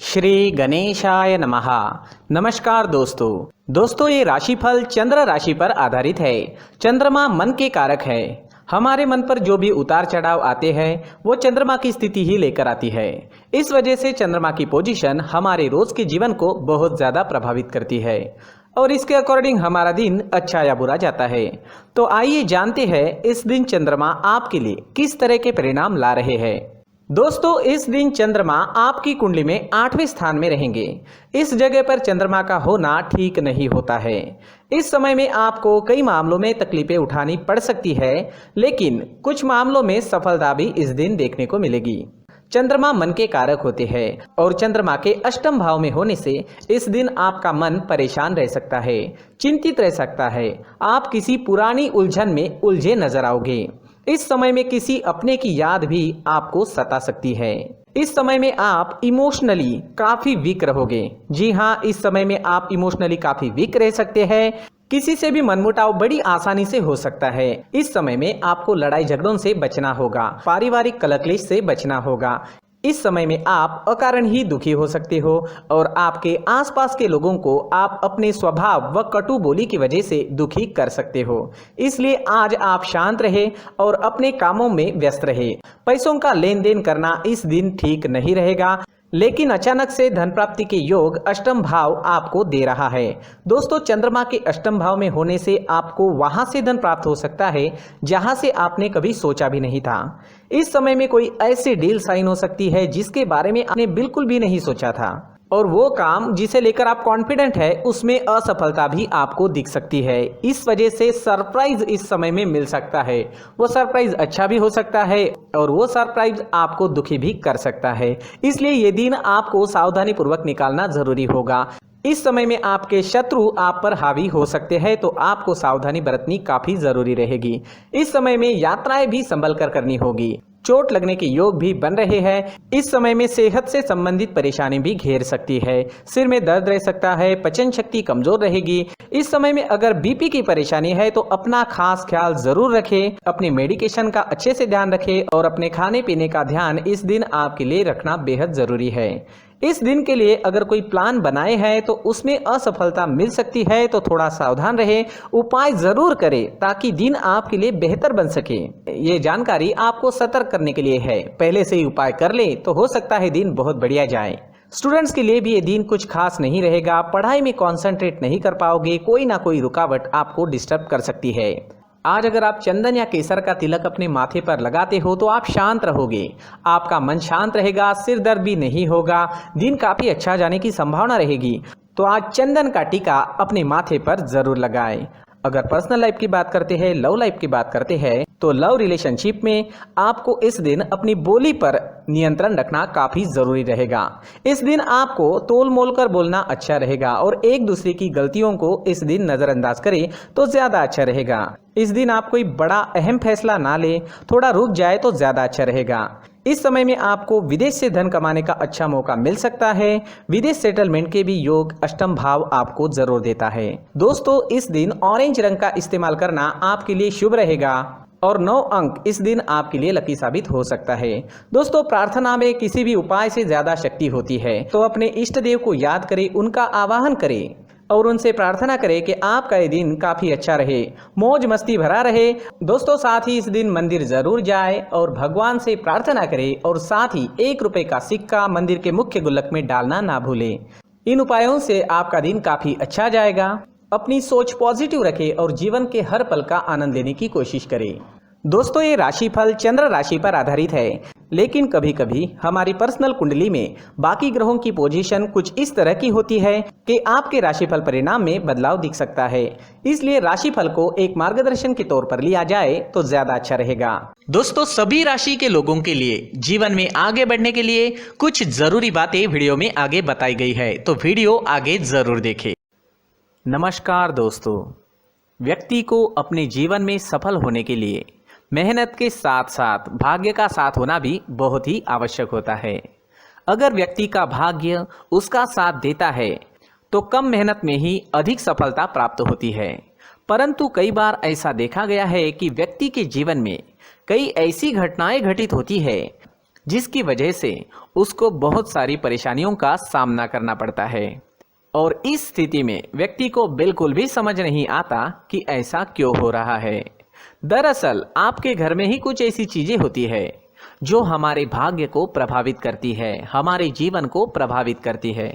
श्री गणेशाय नमः। नमस्कार दोस्तों ये राशिफल चंद्र राशि पर आधारित है। चंद्रमा मन के कारक है। हमारे मन पर जो भी उतार चढ़ाव आते हैं वो चंद्रमा की स्थिति ही लेकर आती है। इस वजह से चंद्रमा की पोजीशन हमारे रोज के जीवन को बहुत ज्यादा प्रभावित करती है और इसके अकॉर्डिंग हमारा दिन अच्छा या बुरा जाता है। तो आइए जानते हैं इस दिन चंद्रमा आपके लिए किस तरह के परिणाम ला रहे हैं। दोस्तों इस दिन चंद्रमा आपकी कुंडली में 8वें स्थान में रहेंगे। इस जगह पर चंद्रमा का होना ठीक नहीं होता है। इस समय में आपको कई मामलों में तकलीफें उठानी पड़ सकती है, लेकिन कुछ मामलों में सफलता भी इस दिन देखने को मिलेगी। चंद्रमा मन के कारक होते हैं और चंद्रमा के अष्टम भाव में होने से इस दिन आपका मन परेशान रह सकता है, चिंतित रह सकता है। आप किसी पुरानी उलझन में उलझे नजर आओगे। इस समय में किसी अपने की याद भी आपको सता सकती है। इस समय में आप इमोशनली काफी वीक रहोगे। जी हाँ, इस समय में आप इमोशनली काफी वीक रह सकते हैं। किसी से भी मनमुटाव बड़ी आसानी से हो सकता है। इस समय में आपको लड़ाई झगड़ों से बचना होगा, पारिवारिक कलह से बचना होगा। इस समय में आप अकारण ही दुखी हो सकते हो और आपके आसपास के लोगों को आप अपने स्वभाव व कटु बोली की वजह से दुखी कर सकते हो। इसलिए आज आप शांत रहे और अपने कामों में व्यस्त रहे। पैसों का लेन देन करना इस दिन ठीक नहीं रहेगा, लेकिन अचानक से धन प्राप्ति के योग अष्टम भाव आपको दे रहा है। दोस्तों चंद्रमा के अष्टम भाव में होने से आपको वहां से धन प्राप्त हो सकता है जहां से आपने कभी सोचा भी नहीं था। इस समय में कोई ऐसी डील साइन हो सकती है जिसके बारे में आपने बिल्कुल भी नहीं सोचा था और वो काम जिसे लेकर आप कॉन्फिडेंट है उसमें असफलता भी आपको दिख सकती है। इस वजह से सरप्राइज इस समय में मिल सकता है। वो सरप्राइज अच्छा भी हो सकता है और वो सरप्राइज आपको दुखी भी कर सकता है। इसलिए ये दिन आपको सावधानी पूर्वक निकालना जरूरी होगा। इस समय में आपके शत्रु आप पर हावी हो सकते हैं, तो आपको सावधानी बरतनी काफी जरूरी रहेगी। इस समय में यात्राएं भी संभल कर करनी होगी। चोट लगने के योग भी बन रहे हैं। इस समय में सेहत से संबंधित परेशानी भी घेर सकती है। सिर में दर्द रह सकता है, पचन शक्ति कमजोर रहेगी। इस समय में अगर बीपी की परेशानी है तो अपना खास ख्याल जरूर रखें। अपने मेडिकेशन का अच्छे से ध्यान रखें और अपने खाने पीने का ध्यान इस दिन आपके लिए रखना बेहद जरूरी है। इस दिन के लिए अगर कोई प्लान बनाए हैं तो उसमें असफलता मिल सकती है, तो थोड़ा सावधान रहे, उपाय जरूर करें ताकि दिन आपके लिए बेहतर बन सके। ये जानकारी आपको सतर्क करने के लिए है। पहले से ही उपाय कर ले तो हो सकता है दिन बहुत बढ़िया जाए। स्टूडेंट्स के लिए भी ये दिन कुछ खास नहीं रहेगा। पढ़ाई में कॉन्सेंट्रेट नहीं कर पाओगे, कोई ना कोई रुकावट आपको डिस्टर्ब कर सकती है। आज अगर आप चंदन या केसर का तिलक अपने माथे पर लगाते हो तो आप शांत रहोगे, आपका मन शांत रहेगा, सिर दर्द भी नहीं होगा, दिन काफी अच्छा जाने की संभावना रहेगी। तो आज चंदन का टीका अपने माथे पर जरूर लगाएं। अगर पर्सनल लाइफ की बात करते हैं, लव लाइफ की बात करते हैं, तो लव रिलेशनशिप में आपको इस दिन अपनी बोली पर नियंत्रण रखना काफी जरूरी रहेगा। इस दिन आपको तोल मोल कर बोलना अच्छा रहेगा और एक दूसरे की गलतियों को इस दिन नजरअंदाज करें तो ज्यादा अच्छा रहेगा। इस दिन आप कोई बड़ा अहम फैसला ना ले, थोड़ा रुक जाए तो ज्यादा अच्छा रहेगा। इस समय में आपको विदेश से धन कमाने का अच्छा मौका मिल सकता है। विदेश सेटलमेंट के भी योग अष्टम भाव आपको जरूर देता है। दोस्तों इस दिन ऑरेंज रंग का इस्तेमाल करना आपके लिए शुभ रहेगा और 9 अंक इस दिन आपके लिए लकी साबित हो सकता है। दोस्तों प्रार्थना में किसी भी उपाय से ज्यादा शक्ति होती है, तो अपने इष्ट देव को याद करें, उनका आवाहन करें और उनसे प्रार्थना करें कि आपका ये दिन काफी अच्छा रहे, मौज मस्ती भरा रहे। दोस्तों साथ ही इस दिन मंदिर जरूर जाए और भगवान से प्रार्थना करें और साथ ही 1 रुपए का सिक्का मंदिर के मुख्य गुल्लक में डालना ना भूलें। इन उपायों से आपका दिन काफी अच्छा जाएगा। अपनी सोच पॉजिटिव रखें और जीवन के हर पल का आनंद लेने की कोशिश करें। दोस्तों ये राशिफल चंद्र राशि पर आधारित है, लेकिन कभी कभी हमारी पर्सनल कुंडली में बाकी ग्रहों की पोजीशन कुछ इस तरह की होती है कि आपके राशिफल परिणाम में बदलाव दिख सकता है। इसलिए राशिफल को एक मार्गदर्शन के तौर पर लिया जाए तो ज्यादा अच्छा रहेगा। दोस्तों सभी राशि के लोगों के लिए जीवन में आगे बढ़ने के लिए कुछ जरूरी बातें वीडियो में आगे बताई गई है, तो वीडियो आगे जरूर देखें। नमस्कार दोस्तों, व्यक्ति को अपने जीवन में सफल होने के लिए मेहनत के साथ साथ भाग्य का साथ होना भी बहुत ही आवश्यक होता है। अगर व्यक्ति का भाग्य उसका साथ देता है तो कम मेहनत में ही अधिक सफलता प्राप्त होती है, परंतु कई बार ऐसा देखा गया है कि व्यक्ति के जीवन में कई ऐसी घटनाएं घटित होती है जिसकी वजह से उसको बहुत सारी परेशानियों का सामना करना पड़ता है। और इस स्थिति में व्यक्ति को बिल्कुल भी समझ नहीं आता कि ऐसा क्यों हो रहा है। दरअसल आपके घर में ही कुछ ऐसी चीजें होती है जो हमारे भाग्य को प्रभावित करती है, हमारे जीवन को प्रभावित करती है,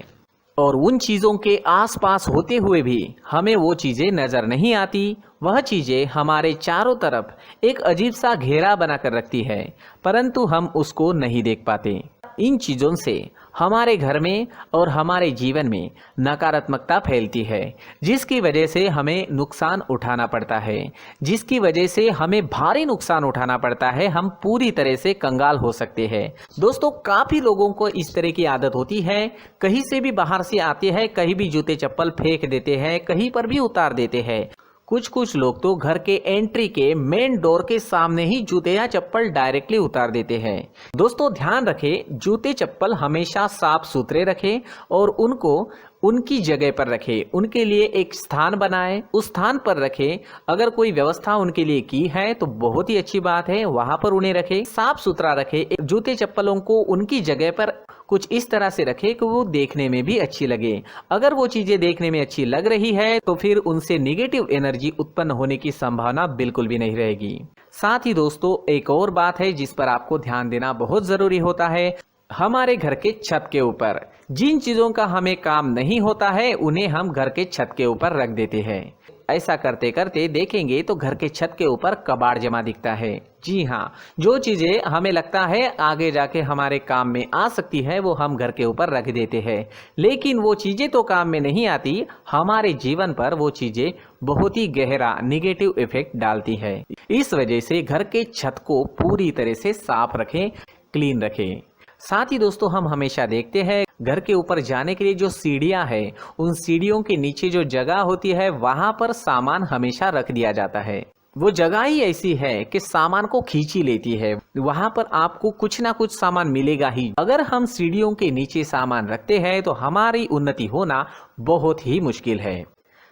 और उन चीजों के आसपास होते हुए भी हमें वो चीजें नजर नहीं आती। वह चीजें हमारे चारों तरफ एक अजीब सा घेरा बनाकर रखती है, परंतु हम उसको नहीं देख पाते। इन चीजों से हमारे घर में और हमारे जीवन में नकारात्मकता फैलती है, जिसकी वजह से हमें नुकसान उठाना पड़ता है, जिसकी वजह से हमें भारी नुकसान उठाना पड़ता है। हम पूरी तरह से कंगाल हो सकते हैं। दोस्तों, काफ़ी लोगों को इस तरह की आदत होती है, कहीं से भी बाहर से आते हैं, कहीं भी जूते चप्पल फेंक देते हैं, कहीं पर भी उतार देते हैं। कुछ लोग तो घर के एंट्री के मेन डोर के सामने ही जूते या चप्पल डायरेक्टली उतार देते हैं। दोस्तों, ध्यान रखें, जूते चप्पल हमेशा साफ सुथरे रखें और उनको उनकी जगह पर रखें। उनके लिए एक स्थान बनाएं, उस स्थान पर रखें। अगर कोई व्यवस्था उनके लिए की है तो बहुत ही अच्छी बात है, वहां पर उन्हें रखें, साफ सुथरा रखें। जूते चप्पलों को उनकी जगह पर कुछ इस तरह से रखें कि वो देखने में भी अच्छी लगे। अगर वो चीजें देखने में अच्छी लग रही है तो फिर उनसे नेगेटिव एनर्जी उत्पन्न होने की संभावना बिल्कुल भी नहीं रहेगी। साथ ही दोस्तों, एक और बात है जिस पर आपको ध्यान देना बहुत जरूरी होता है। हमारे घर के छत के ऊपर जिन चीजों का हमें काम नहीं होता है उन्हें हम घर के छत के ऊपर रख देते हैं। ऐसा करते करते देखेंगे तो घर के छत के ऊपर कबाड़ जमा दिखता है। जी हाँ, जो चीजें हमें लगता है आगे जाके हमारे काम में आ सकती है वो हम घर के ऊपर रख देते हैं, लेकिन वो चीजें तो काम में नहीं आती, हमारे जीवन पर वो चीजें बहुत ही गहरा निगेटिव इफेक्ट डालती है। इस वजह से घर के छत को पूरी तरह से साफ रखें, क्लीन रखें। साथ ही दोस्तों, हम हमेशा देखते हैं घर के ऊपर जाने के लिए जो सीढ़ियां हैं, उन सीढ़ियों के नीचे जो जगह होती है वहां पर सामान हमेशा रख दिया जाता है। वो जगह ही ऐसी है कि सामान को खींची लेती है, वहां पर आपको कुछ ना कुछ सामान मिलेगा ही। अगर हम सीढ़ियों के नीचे सामान रखते हैं तो हमारी उन्नति होना बहुत ही मुश्किल है।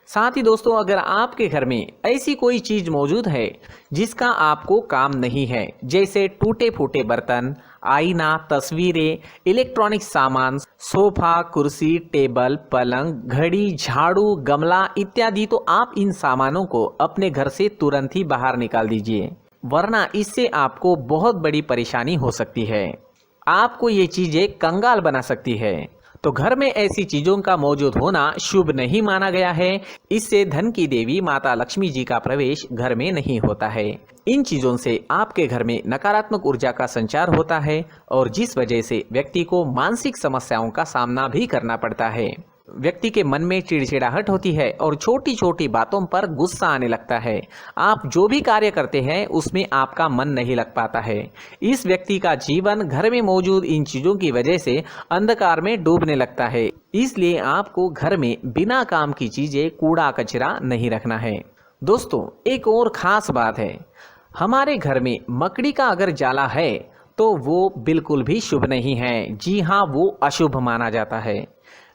साथ ही दोस्तों, अगर आपके घर में ऐसी कोई चीज मौजूद है जिसका आपको काम नहीं है, जैसे टूटे फूटे बर्तन, आईना, तस्वीरें, इलेक्ट्रॉनिक सामान, सोफा, कुर्सी, टेबल, पलंग, घड़ी, झाड़ू, गमला इत्यादि, तो आप इन सामानों को अपने घर से तुरंत ही बाहर निकाल दीजिए, वरना इससे आपको बहुत बड़ी परेशानी हो सकती है। आपको ये चीजें कंगाल बना सकती है। तो घर में ऐसी चीजों का मौजूद होना शुभ नहीं माना गया है। इससे धन की देवी माता लक्ष्मी जी का प्रवेश घर में नहीं होता है। इन चीजों से आपके घर में नकारात्मक ऊर्जा का संचार होता है और जिस वजह से व्यक्ति को मानसिक समस्याओं का सामना भी करना पड़ता है। व्यक्ति के मन में चिड़चिड़ाहट होती है और छोटी छोटी बातों पर गुस्सा आने लगता है। आप जो भी कार्य करते हैं उसमें आपका मन नहीं लग पाता है। इस व्यक्ति का जीवन घर में मौजूद इन चीजों की वजह से अंधकार में डूबने लगता है। इसलिए आपको घर में बिना काम की चीजें, कूड़ा कचरा नहीं रखना है। दोस्तों, एक और खास बात है, हमारे घर में मकड़ी का अगर जाला है तो वो बिल्कुल भी शुभ नहीं है। जी हाँ, वो अशुभ माना जाता है।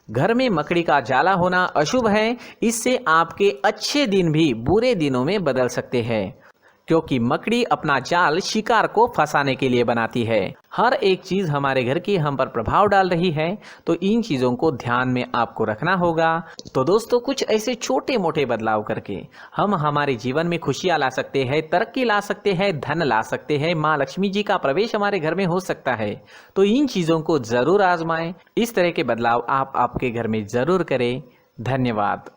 घर में मकड़ी का जाला होना अशुभ है। इससे आपके अच्छे दिन भी बुरे दिनों में बदल सकते हैं, क्योंकि मकड़ी अपना जाल शिकार को फंसाने के लिए बनाती है। हर एक चीज हमारे घर की हम पर प्रभाव डाल रही है, तो इन चीजों को ध्यान में आपको रखना होगा। तो दोस्तों, कुछ ऐसे छोटे मोटे बदलाव करके हम हमारे जीवन में खुशियां ला सकते हैं, तरक्की ला सकते हैं, धन ला सकते हैं, माँ लक्ष्मी जी का प्रवेश हमारे घर में हो सकता है। तो इन चीजों को जरूर आजमाएं। इस तरह के बदलाव आप आपके घर में जरूर करें। धन्यवाद।